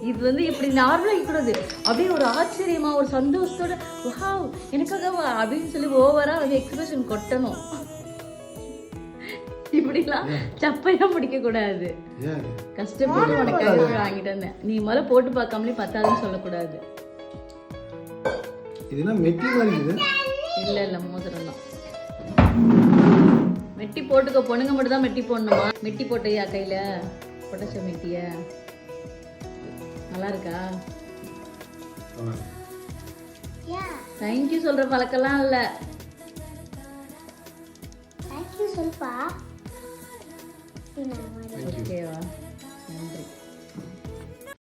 இது வந்து இப்படி நார்மலாக இருக்கக்கூடாது, அப்படியே ஒரு ஆச்சரியமா ஒரு சந்தோஷத்தோட வாவ் எனக்காக அப்படின்னு சொல்லி ஓவரா வந்து எக்ஸ்பிரஷன் கொட்டணும். இப்படிலாம் சப்பையா முடிக்க கூடாது. கஷ்டப்பட்டு உனக்காக வாங்கிட்டு வந்தேன், நீ முதல்ல போட்டு பார்க்காமலே பத்தாதுன்னு சொல்லக்கூடாது. இல்ல இல்ல மோதிரம் தான். மெட்டி போட்டுக்க, பொண்ணுங்க மட்டும் தான் மெட்டி போடணுமா? மெட்டி போட்டையா கையில? பொட்டச்ச மெட்டிய நல்லா இருக்கா? தேங்க்யூ சொல்ற பழக்கெல்லாம் இல்ல. தேங்க்யூ சொல்பா. ஓகேவா?